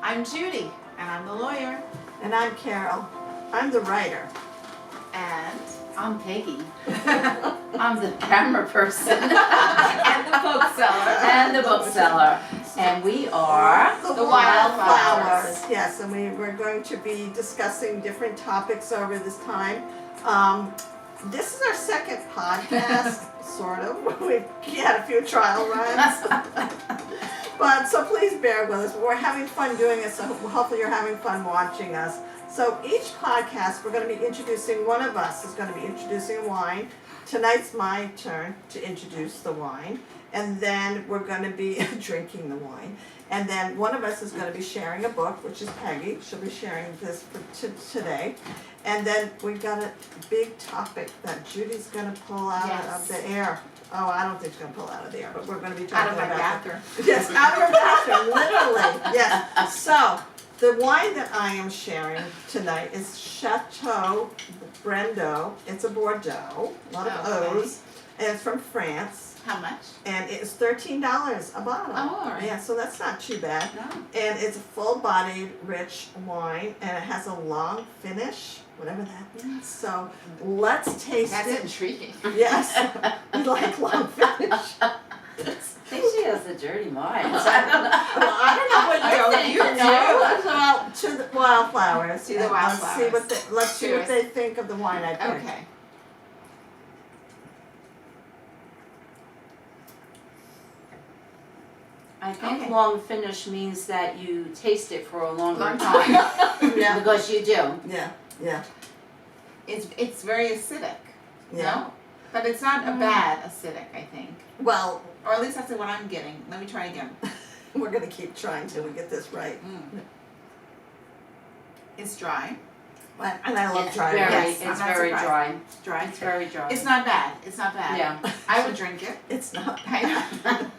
I'm Judy, and I'm the lawyer. And I'm Carol. I'm the writer. And I'm Peggy. I'm the camera person. and the bookseller. And the bookseller. And we are The Wildflowers. Yes, and we're going to be discussing different topics over this time. This is our second podcast, sort of. We've had a few trial runs. But so please bear with us. We're having fun doing it, so hopefully you're having fun watching us. So each podcast, we're going to be introducing, one of us is going to be introducing wine. Tonight's my turn to introduce the wine. And then we're going to be drinking the wine. And then one of us is going to be sharing a book, which is Peggy. She'll be sharing this for today. And then we've got a big topic that Judy's going to pull out of the air. Oh, I don't think she's going to pull out of the air, but we're going to be talking about Out of my bathroom. Yes, out of her bathroom, literally. Yes. So the wine that I am sharing tonight is Chateau Brendo. It's a Bordeaux, a lot of O's, and it's from France. How much? And it's $13 a bottle. Oh, all right. Yeah, so that's not too bad. No. And it's a full-bodied, rich wine, and it has a long finish, whatever that means. So let's taste That's it. intriguing. Yes, we like long finish. I think she has the dirty mind. I don't know. Well, I don't know what I you think know. Well, to the Wildflowers. To the and Wildflowers. Let's see what Cheers. they think of the wine I picked. Okay. I think Okay. long finish means that you taste it for a longer Long time. Yeah, Because you do. yeah. It's very acidic. Yeah. No? But it's not a bad acidic, I think. Well, Or at least that's what I'm getting. Let me try again. we're gonna keep trying till we get this right. It's dry. And I love It's dry very, wine. Yes, I'm it's not very surprised. dry. It's dry. It's very dry. It's not bad. It's not bad. Yeah. I would drink it. It's not I know.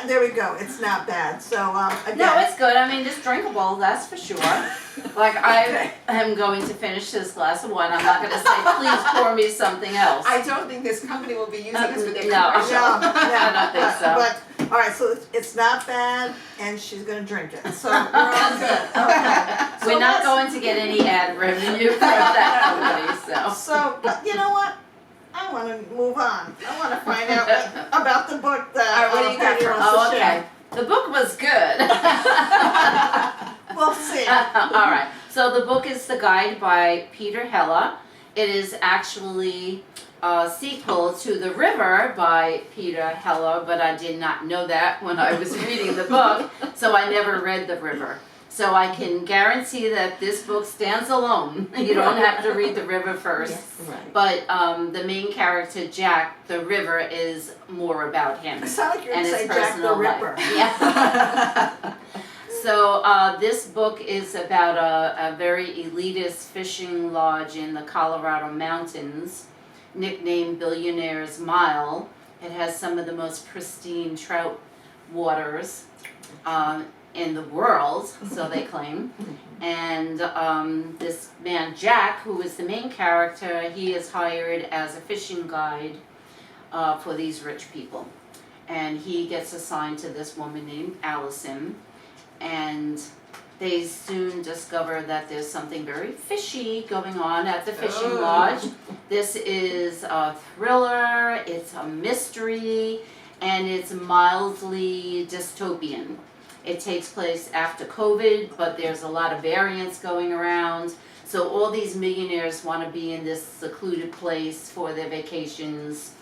There we go. It's not bad. So again. No, it's good. I mean, it's drinkable, that's for sure. Like, I am going to finish this glass of wine. I'm not going to say, please pour me something else. I don't think this company will be using this for their No. commercial. I don't think so. But all right, so it's not bad, and she's gonna drink it. So we're all good. Okay. So We're not let's- going to get any ad revenue from that company, so. So, but you know what? I want to move on. I want to find out about the book that All right, what do you got Peggy for- wants Oh, to okay. share. The book was good. We'll see. All right. So the book is The Guide by Peter Heller. It is actually a sequel to The River by Peter Heller, but I did not know that when I was reading the book, so I never read The River. So I can guarantee that this book stands alone. You don't have to read The River first. Right. But the main character, Jack, the river, is more about him. It sounds like you're And going to his say Jack the personal life. Ripper. Yeah. So this book is about a very elitist fishing lodge in the Colorado mountains, nicknamed Billionaire's Mile. It has some of the most pristine trout waters in the world, so they claim. And this man, Jack, who is the main character, he is hired as a fishing guide for these rich people. And he gets assigned to this woman named Allison, and they soon discover that there's something very fishy going on at the fishing lodge. This is a thriller, it's a mystery, and it's mildly dystopian. It takes place after COVID, but there's a lot of variants going around. So all these millionaires want to be in this secluded place for their vacations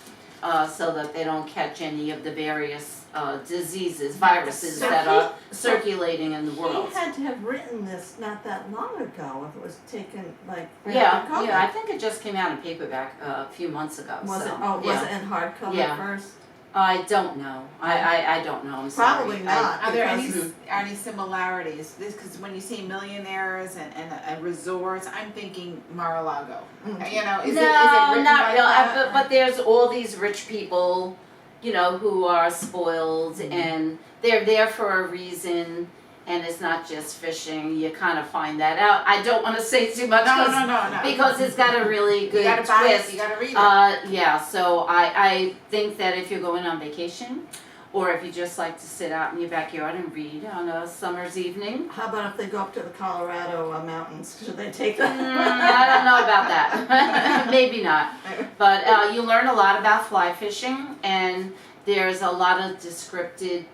so that they don't catch any of the various diseases, viruses So that he- are circulating in the world. He had to have written this not that long ago if it was taken like right Yeah, after COVID. yeah, I think it just came out in paperback a few months ago. Was so, it? Oh, was yeah. it in hardcover Yeah. first? I don't know. I don't know. I'm sorry. Probably not. Are there any because- similarities? Because when you see millionaires and resorts, I'm thinking Mar-a-Lago. Mhm. You know, is no, it written not like real. that? But there's all these rich people, you know, who are spoiled, and they're there for a reason. And it's not just fishing. You kind of find that out. I don't want to say too much No. because it's got a really good you gotta buy twist. it. You gotta read it. Yeah, so I think that if you're going on vacation or if you just like to sit out in your backyard and read on a summer's evening. How about if they go up to the Colorado mountains? Should they take I that? don't know about that. Maybe not. But you learn a lot about fly fishing, and there's a lot of descriptive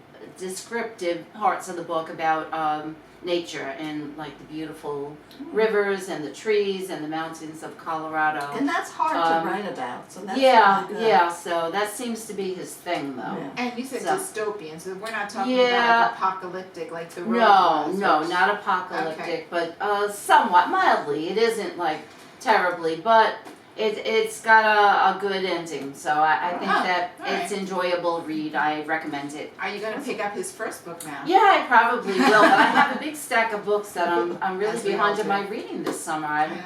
parts of the book about nature and like the beautiful rivers and the trees and the mountains of Colorado. And that's hard to write about, so that's Yeah, really good. yeah. So that seems to be his thing, though. Yeah. And you said So- dystopian, so we're not talking Yeah. about like apocalyptic, like the road No, was, no, which- not apocalyptic, Okay. but somewhat mildly. It isn't like terribly, but it's got a good ending. So I think Oh, that all right. it's enjoyable read. I recommend it. Are you gonna pick up his first book now? Yeah, I probably will, but I have a big stack of books that I'm really As we behind all in do. my reading this summer. I Yeah.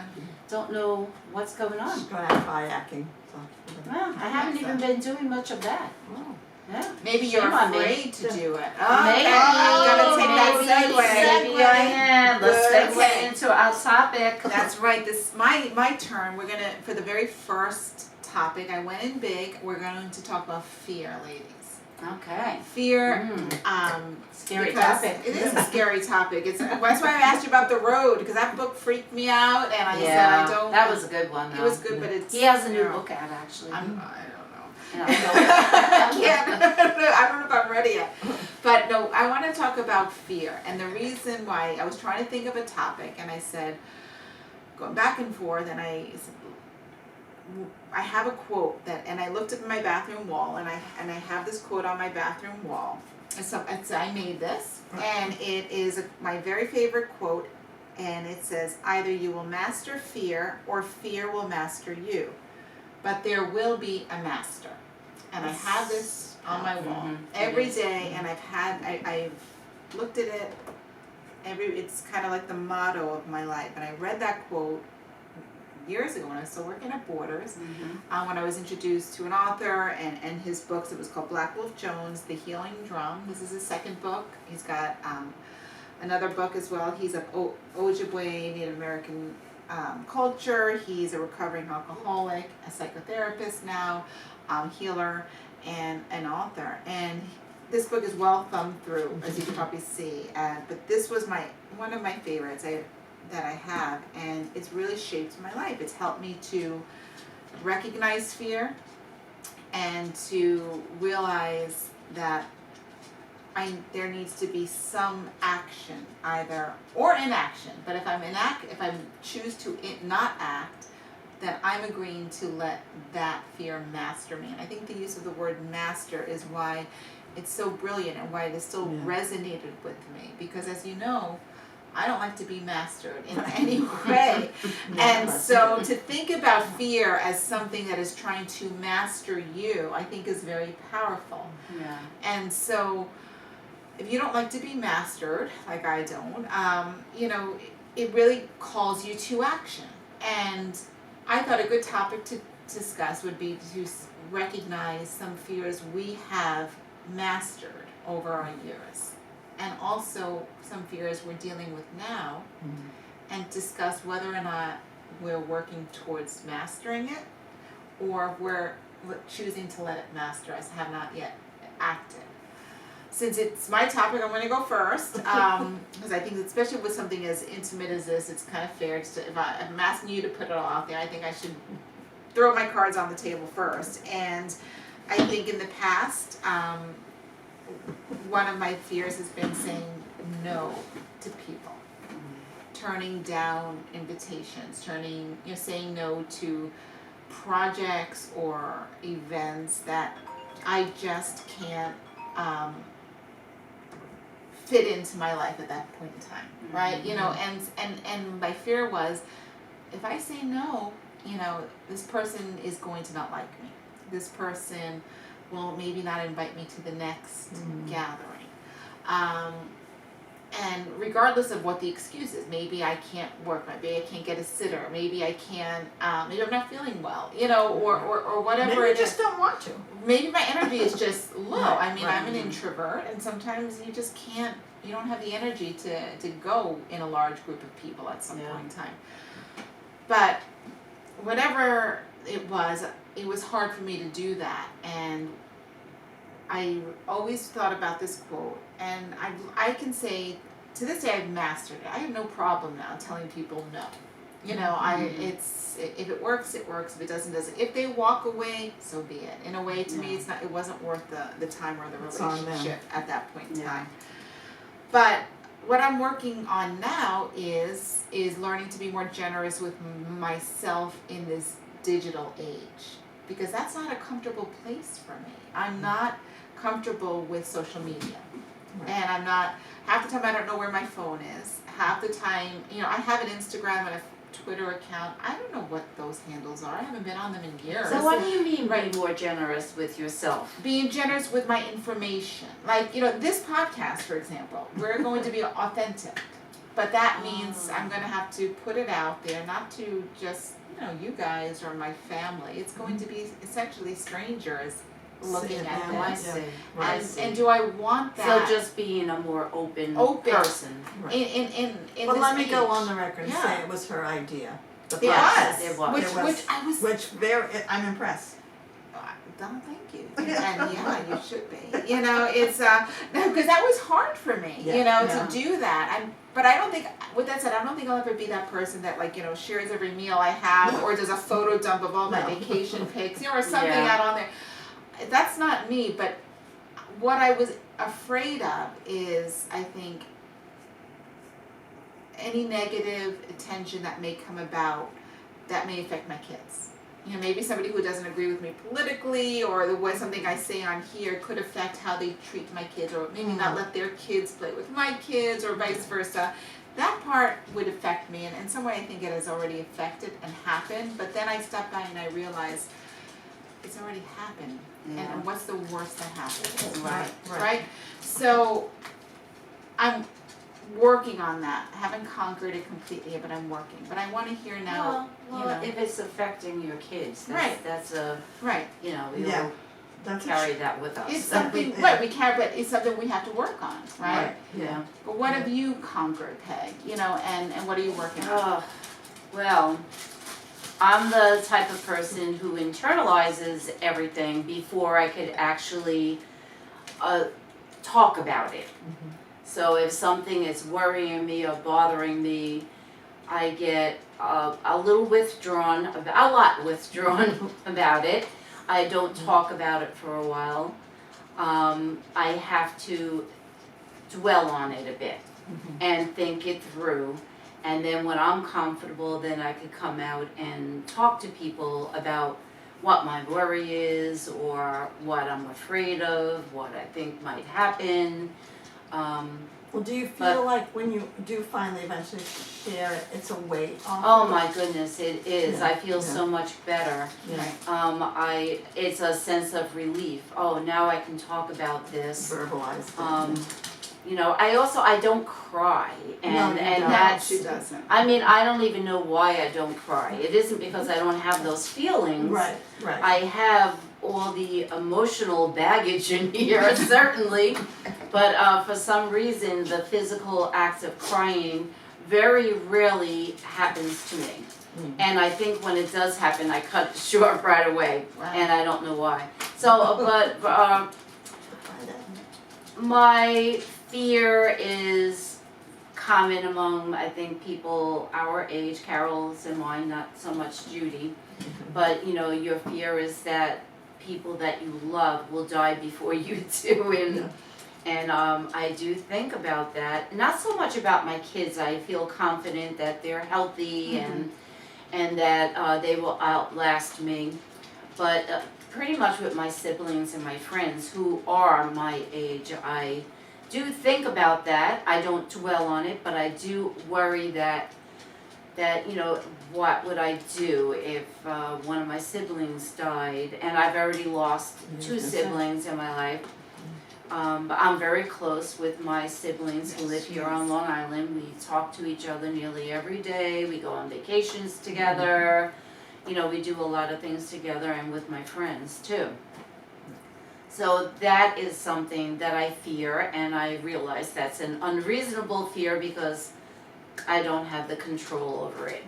don't know what's going on. Just go out kayaking. So. Well, I haven't even been doing much of that. Oh. Yeah. Maybe you're Shame on me. afraid to do it. Maybe. I'm gonna take that Maybe segue. I am. Let's Good. segue into our topic. That's right. This my turn. We're gonna for the very first topic. I went in big. We're going to talk about fear, ladies. Okay. Fear. Mm. Scary Because topic. It is a scary topic. That's why I asked you about The Road, because that book freaked me out, and I said I don't. That was a good one. It Though. was good, but it's. He has a new you know, book out actually. I don't know. Yeah, I can't. I don't know if I'm ready yet. But no, I want to talk about fear, and the reason why I was trying to think of a topic, and I said, going back and forth, and I have a quote that, and I looked at my bathroom wall, and I have this quote on my bathroom wall. I made this, and it is my very favorite quote, and it says, "Either you will master fear, or fear will master you, but there will be a master." And I have this on my wall Mhm. every It is. day, and I've looked at it. It's kind of like the motto of my life, and I read that quote years ago when I was still working at Borders. Mhm. When I was introduced to an author and his books, it was called Black Wolf Jones, The Healing Drum. This is his second book. He's got another book as well. He's of Ojibwe Native American culture. He's a recovering alcoholic, a psychotherapist now, healer, and an author. And this book is well thumbed through, as you can probably see. But this was one of my favorites that I have, and it's really shaped my life. It's helped me to recognize fear and to realize that there needs to be some action, either or inaction. But if I choose to not act, then I'm agreeing to let that fear master me. And I think the use of the word master is why it's so brilliant and why it has still resonated with me. Because as you know, I don't like to be mastered in any way. And so to think about fear as something that is trying to master you, I think is very powerful. Yeah. And so if you don't like to be mastered, like I don't, it really calls you to action. And I thought a good topic to discuss would be to recognize some fears we have mastered over our years, and also some fears we're dealing with now, and discuss whether or not we're working towards mastering it, or if we're choosing to let it master us, have not yet acted. Since it's my topic, I'm going to go first, because I think especially with something as intimate as this, it's kind of fair. If I'm asking you to put it all out there, I think I should throw my cards on the table first. And I think in the past, one of my fears has been saying no to people, turning down invitations, saying no to projects or events that I just can't fit into my life at that point in time, right? And my fear was, if I say no, this person is going to not like me. This person will maybe not invite me to the next gathering. And regardless of what the excuse is, maybe I can't work, maybe I can't get a sitter, maybe I can't, maybe I'm not feeling well, or whatever Maybe it you is. just don't want to. Maybe my energy is just low. Right, I mean, right. I'm an introvert, and sometimes you just can't, you don't have the energy to go in a large group of people at some point in time. But whatever it was hard for me to do that. And I always thought about this quote, and I can say to this day I've mastered it. I have no problem now telling people no. You know, if it works, it works. If it doesn't, doesn't. If they walk away, so be it. In a way, to me, it wasn't worth the time or the It's on them. relationship at that point in Yeah. time. But what I'm working on now is learning to be more generous with myself in this digital age, because that's not a comfortable place for me. I'm not comfortable with social media. Right. And I'm not, half the time I don't know where my phone is. Half the time, you know, I have an Instagram and a Twitter account. I don't know what those handles are. I haven't been on them in years. So what do you mean Right. be more generous with yourself? Being generous with my information. Like, you know, this podcast, for example, we're going to be authentic. But that means I'm going to have to put it out there, not to just, you know, you guys or my family. It's going to be essentially strangers looking Seeing at them, Oh, I this. see. Right. And do I want that? So just being a more open person. Right. in Well, this let me age. go on the record and Yeah. say it was her idea. The It podcast. was. It was. Which, It was. which I was. Which I'm impressed. Don't thank you. And yeah, you should be. You know, it's because that was hard for me. Yeah. You know, Yeah. to do that. But I don't think. With that said, I don't think I'll ever be that person that, like, you know, shares every meal I have, or does a photo dump of all my No. vacation pics, you know, or something Yeah. out on there. That's not me. But what I was afraid of is, I think, any negative attention that may come about that may affect my kids. You know, maybe somebody who doesn't agree with me politically, or the way something I say on here could affect how they treat my kids, or maybe not let their kids play with my kids, or vice versa. That part would affect me, and in some way I think it has already affected and happened, but then I step back and I realize it's already happened. Yeah. And what's the worst that happens? Right. Right? So I'm working on that. I haven't conquered it completely yet, but I'm working. But I want to hear now, Well, you know. if it's affecting your kids, Right. that's a, Right. you know, you'll Yeah. That's carry that with us. It's That something, we- right, we can, but it's something we have to work on, right? Right. Yeah. But what have you conquered, Peg? You know, and what are you working on? Well, I'm the type of person who internalizes everything before I could actually talk about it. So if something is worrying me or bothering me, I get a little withdrawn, a lot withdrawn about it. I don't talk about it for a while. I have to dwell on it a bit and think it through. And then when I'm comfortable, then I could come out and talk to people about what my worry is, or what I'm afraid of, what I think might happen. Well, do you feel But- like when you do finally eventually share it, it's a weight off? Oh of my it? goodness, it is. Yeah, I feel yeah. so much better. Yeah. It's a sense of relief. Oh, now I can talk about this. Verbalize it. You know, I don't cry, and No, you don't. that's. She doesn't. I mean, I don't even know why I don't cry. It isn't because I don't have those feelings. Right, right. I have all the emotional baggage in here, certainly, but for some reason, the physical act of crying very rarely happens to me. And I think when it does happen, I cut it short right away, Wow. and I don't know why. So, but my fear is common among, I think, people our age, Carol's and mine, not so much Judy. But, you know, your fear is that people that you love will die before you do, and I do think about that. Not so much about my kids. I feel confident that they're healthy and that they will outlast me. But pretty much with my siblings and my friends who are my age, I do think about that. I don't dwell on it, but I do worry that you know, what would I do if one of my siblings died? And I've already lost two siblings in my life. But I'm very close with my siblings who live here on Long Island. We talk to each other nearly every day. We go on vacations together. You know, we do a lot of things together, and with my friends too. So that is something that I fear, and I realize that's an unreasonable fear because I don't have the control over it.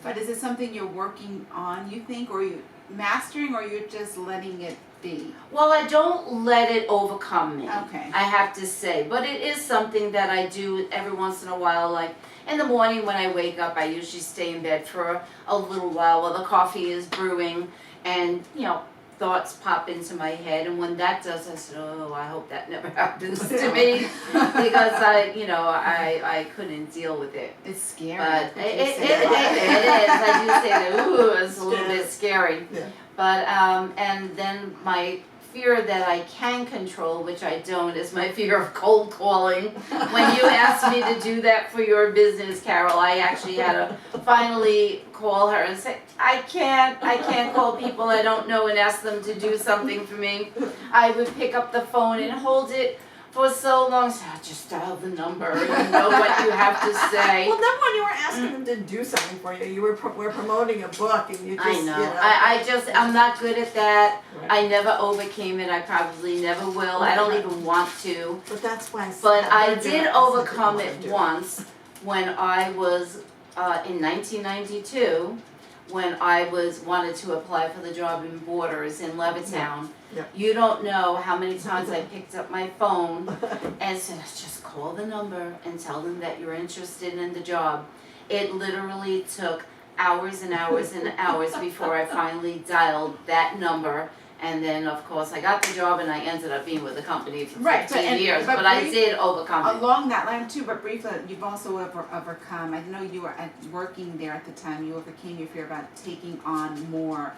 But is it something you're working on, you think, or you mastering, or you're just letting it be? Well, I don't let it overcome me. Okay. I have to say, but it is something that I do every once in a while. Like in the morning when I wake up, I usually stay in bed for a little while the coffee is brewing, and thoughts pop into my head. And when that does, I said, "Oh, I hope that never happens to me," because I couldn't deal with it. It's scary. But Would you it say is. that? I do say that. Ooh, it's a little bit scary. Yeah. But and then my fear that I can control, which I don't, is my fear of cold calling. When you asked me to do that for your business, Carol, I actually had to finally call her and say, I can't call people I don't know and ask them to do something for me. I would pick up the phone and hold it for so long, so I just dial the number, you know what you have to say. Well, then when you were asking them to do something for you, were promoting a book, and you just, I know. I'm not good at that. Right. I never overcame it. I probably never will. I don't even want to. But that's why. But I did overcome it once when I was in 1992, when I wanted to apply for the job in Borders in Levittown. Yep. You don't know how many times I picked up my phone and said, just call the number and tell them that you're interested in the job. It literally took hours and hours and hours before I finally dialed that number. And then, of course, I got the job and I ended up being with the company for 15 years. But I did overcome it. Along that line too, but briefly, you've also overcome, I know you were working there at the time, you overcame your fear about taking on more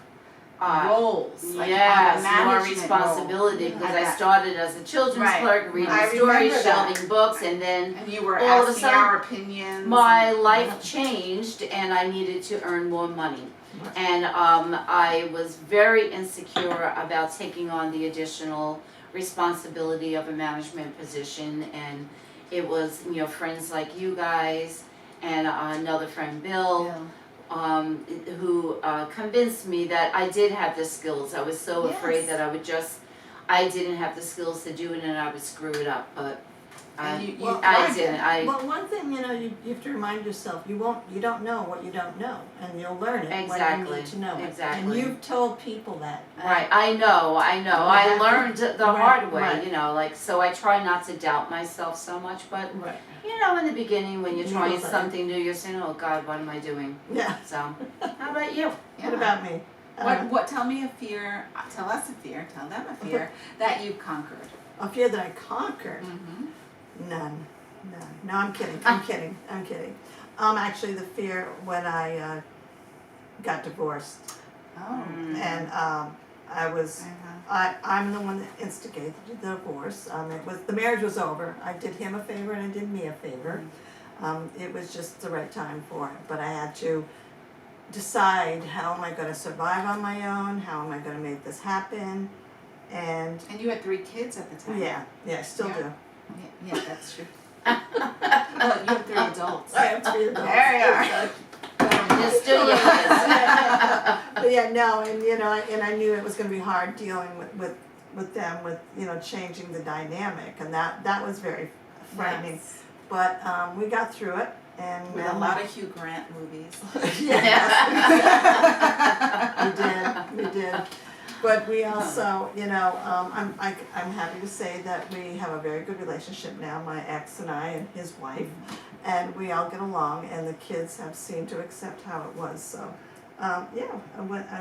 roles. Like Yes, a more management responsibility, role. because I started as a children's Right. clerk, reading I stories, remember that. shelving books, and then And you were all of a asking sudden, our opinions. my life changed and I needed to earn more money. And I was very insecure about taking on the additional responsibility of a management position, and it was, friends like you guys and another friend, Bill, who convinced me that I did have the skills. I was so afraid that I didn't have the skills to do it and I would screw it up, but I didn't. But one thing, you have to remind yourself, you don't know what you don't know, and you'll learn it when you need to know it. Exactly. And you've told people that. Right, I know. I learned the hard way, right. so I try not to doubt myself so much, but Right. in the beginning when you're trying something new, you're saying, oh God, what am I doing? Yeah. So, how about you? What about me? Tell me a fear, tell us a fear, tell them a fear that you conquered. A fear that I conquered? Mm-hmm. None. No, I'm kidding. Actually, the fear when I got divorced, Oh. and I'm the one that instigated the divorce. The marriage was over. I did him a favor and I did me a favor. It was just the right time for it. But I had to decide, how am I going to survive on my own? How am I going to make this happen? And you had 3 kids at the time. yeah, I still do. Yeah, that's true. Oh, you have 3 adults. I have 3 adults. There you are. You're still young. But yeah, no, and I knew it was going to be hard dealing with them, with changing the dynamic, and that was very frightening. Yes. But we got through it, and With a lot of Hugh Grant movies. yes, we did. But we also, I'm happy to say that we have a very good relationship now, my ex and I and his wife, and we all get along, and the kids have seemed to accept how it was. So, I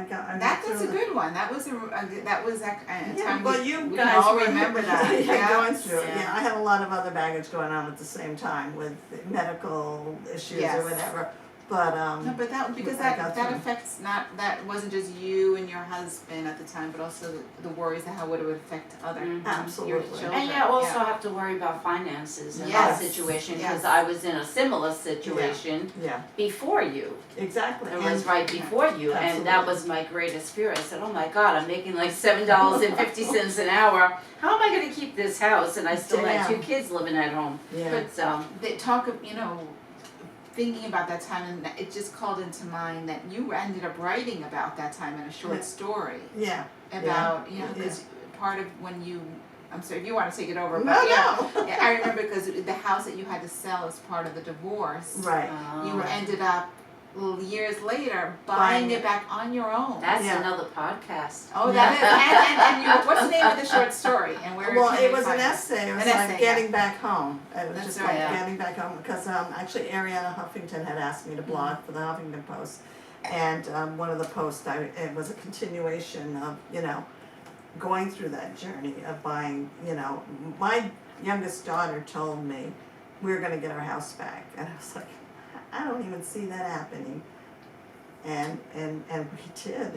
got That's a good one. That was a time but we you can guys all were remember that. going through it. Yeah. Yeah, I had a lot of other baggage going on at the same time with medical issues Yes. or whatever. But No, but because I got that through. affects that wasn't just you and your husband at the time, but also the worries of how would it would affect other Absolutely. your children. And you also have to worry about finances in Yes. that situation, because Yes. I was in a similar situation yeah, before you. exactly. It was right before you, and that Absolutely. was my greatest fear. I said, oh my God, I'm making like $7.50 an hour. How am I gonna keep this house? And I still had 2 kids living at home. Yeah. So, They talk of thinking about that time, and it just called into mind that you ended up writing about that time in a short Yeah. story Yeah. about Yeah. because part of when you. I'm sorry if you want to take it over, but No. yeah, I remember because the house that you had to sell as part of the divorce, Right. you ended up years later, buying it back on your own. That's Yeah. another podcast. Oh, that is. And your, what's the name of the short story? And where Well, can it we was find an it? essay. It was An like essay, getting back home. It was That's just right. like Yeah. getting back home because actually Ariana Huffington had asked me to blog for the Huffington Post, and one of the posts it was a continuation of going through that journey of buying. My youngest daughter told me we were going to get our house back, and I was like, I don't even see that happening. And we did.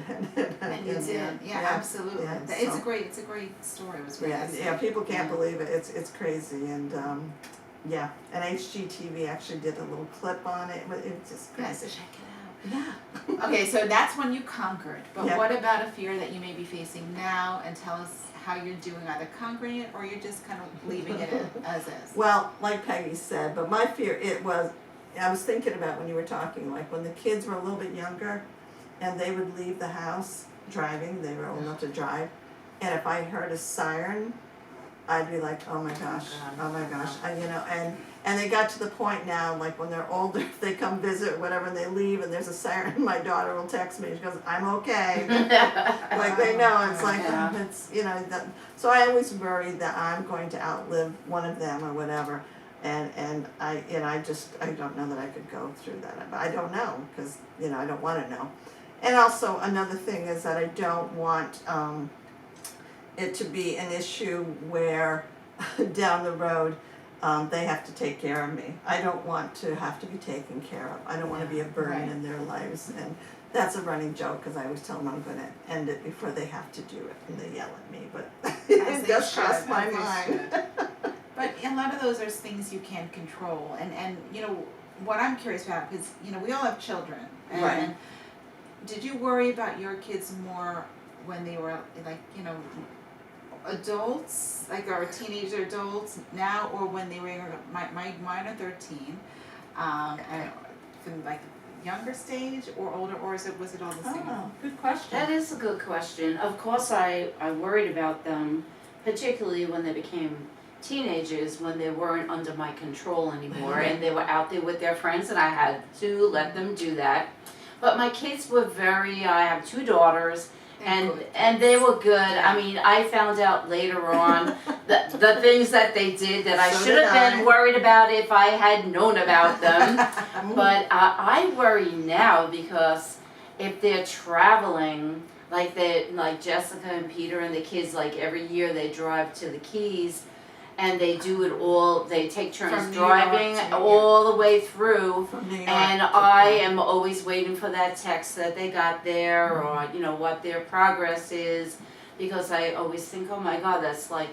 And you did, yeah, absolutely. yeah, It's so- a great it was great. Yeah, people can't Yeah. believe it. It's crazy, and and HGTV actually did a little clip on it. It's just Yes, crazy. check it out. Yeah. Okay, so that's one you conquered. But Yeah. what about a fear that you may be facing now? And tell us how you're doing, either conquering it or you're just kind of leaving it as is. Well, like Peggy said, but my fear I was thinking about when you were talking, like when the kids were a little bit younger, and they would leave the house driving. They were old enough to drive, and if I heard a siren, I'd be like, oh my gosh, and they got to the point now, like when they're older, if they come visit or whatever, and they leave, and there's a siren, my daughter will text me. She goes, I'm okay. Like they know it's like Yeah. it's so I always worry that I'm going to outlive one of them or whatever, and I don't know that I could go through that. I don't know because I don't want to know. And also another thing is that I don't want it to be an issue where down the road they have to take care of me. I don't want to have to be taken care of. I don't want to be a burden Right. in their lives, and that's a running joke because I always tell them I'm going to end it before they have to do it, and they yell at me. But As it they does should, cross my as they mind. should. But a lot of those are things you can't control. And what I'm curious about, because, we all have children. And Right. did you worry about your kids more when they were, like, adults, like, or teenager adults now, or when they were younger? Mine are 13. And from, like, younger stage or older, or was it all the same? Oh, good question. That is a good question. Of course, I worried about them, particularly when they became teenagers, when they weren't under my control anymore, and they were out there with their friends, and I had to let them do that. But my kids were I have 2 daughters, and they were good. I mean, I found out later on the things that they did that I So should did have been I. worried about if I had known about them. But I worry now because if they're traveling, like Jessica and Peter and the kids, like every year they drive to the Keys, and they do it all. They take turns From New driving York to- all the way through. From New York And to- I am always waiting for that text that they got there, or what their progress is, because I always think, oh my God, that's like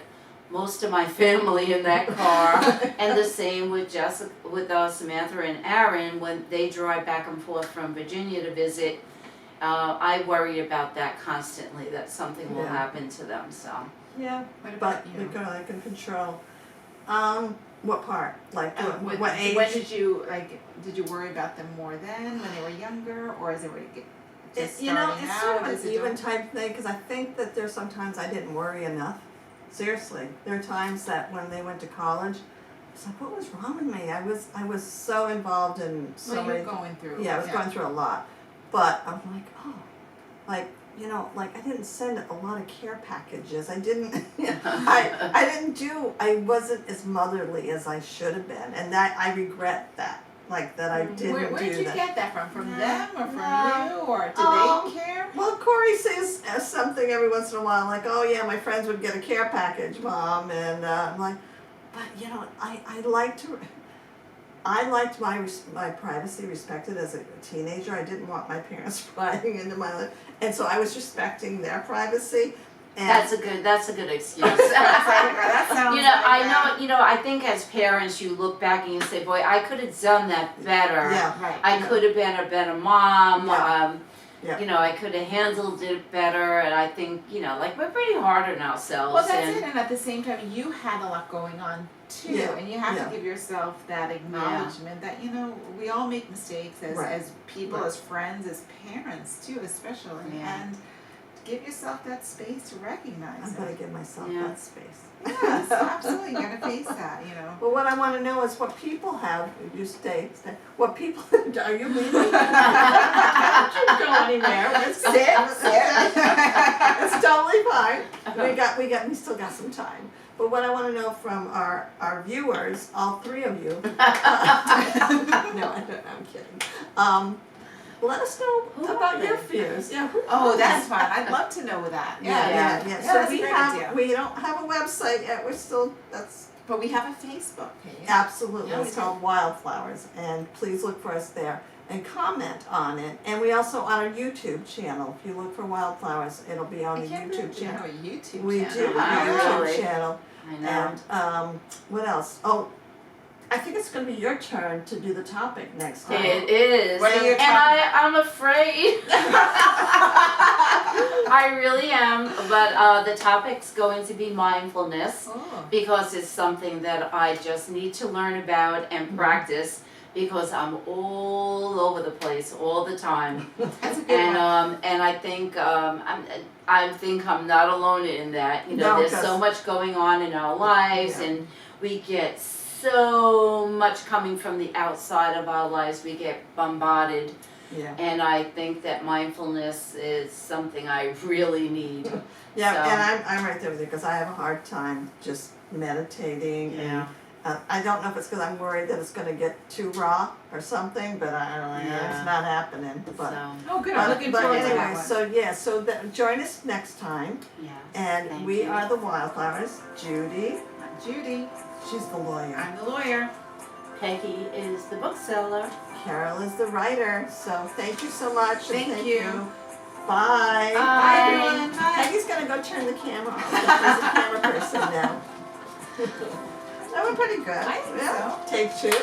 most of my family in that car. And the same with Samantha and Aaron when they drive back and forth from Virginia to visit. I worry about that constantly, that something will Yeah. happen to them. So Yeah, What about but you? I can control. What part? Like When what age? When did you worry about them more then, when they were younger, or is it when you get just starting It's out? sort of Is an it even type thing because I think that there's sometimes I didn't worry enough. Seriously, there are times that when they went to college, it's like, what was wrong with me? I was so involved in so Well, many. you're going through. Yeah, I was going through a lot, but I'm like, like I didn't send a lot of care packages. I didn't. I wasn't as motherly as I should have been, and that I regret that. Like that I didn't Where do did you that. get that from? From No, them or from no. you, or did they care? Well, Corey says something every once in a while, like, "Oh yeah, my friends would get a care package, Mom," and I'm like, "But I liked my privacy respected as a teenager. I didn't want my parents prying into my life, and so I was respecting their privacy." And that's a good excuse. That sounds I think as parents you look back and you say, boy, I could have done that better. yeah, right. I could have been a better mom. Yeah. Yeah. I could have handled it better, and I think, we're pretty hard on ourselves. Well, that's and it, and at the same time, you had a lot going on too, Yeah, and you have yeah. to give yourself that acknowledgement that we all make mistakes as Right. as people, Right. as friends, as parents too, especially, Yeah. and give yourself that space to recognize I'm it. gonna give myself Yeah. that space. Yes, absolutely. You gotta face that, you know. But what I want to know is what people have. You stay. What people are you leaving? Don't you go anywhere. It's It's totally fine. We still got some time. But what I want to know from our viewers, all three of you. No, I don't. I'm kidding. Let us know Who about are your they? fears. Yeah. Who Oh, are that's they? fun. I'd love to know that. Yeah. So that's we a great have. idea. We don't have a website yet. We're still. That's But we have a Facebook page. absolutely. Yeah, It's we called Wildflowers, and please look for us there and comment on it. And we also on our YouTube channel. If you look for Wildflowers, it'll be on I the can't YouTube believe we have channel. a YouTube We channel. do have a Wow, YouTube really? channel. I know. And what else? Oh, I think it's going to be your turn to do the topic next time. It is. What are you and talking I'm afraid. I really am. But the topic's going to be mindfulness Oh. because it's something that I just need to learn about and practice because I'm all over the place all the time. That's a good one. And I think I'm not alone in that. You know, No, there's 'cause- so much going on in our lives, Yeah. and we get so much coming from the outside of our lives. We get bombarded, Yeah. and I think that mindfulness is something I really need. Yeah, So- and I'm right there with you because I have a hard time just meditating. Yeah. And I don't know if it's because I'm worried that it's going to get too raw or something, but I don't know. Yeah. It's not happening. But, So Oh, good. I'm looking but forward to anyway, that one. so join us next time. yes, And thank we you. are the Wildflowers. Judy, I'm Judy. she's the lawyer. I'm the lawyer. Peggy is the bookseller. Carol is the writer. So thank you so much. And Thank you. Bye. Bye, everyone. Bye. Peggy's gonna go turn the camera off. She's a camera person now. That went pretty good. I think Yeah. so. Take two.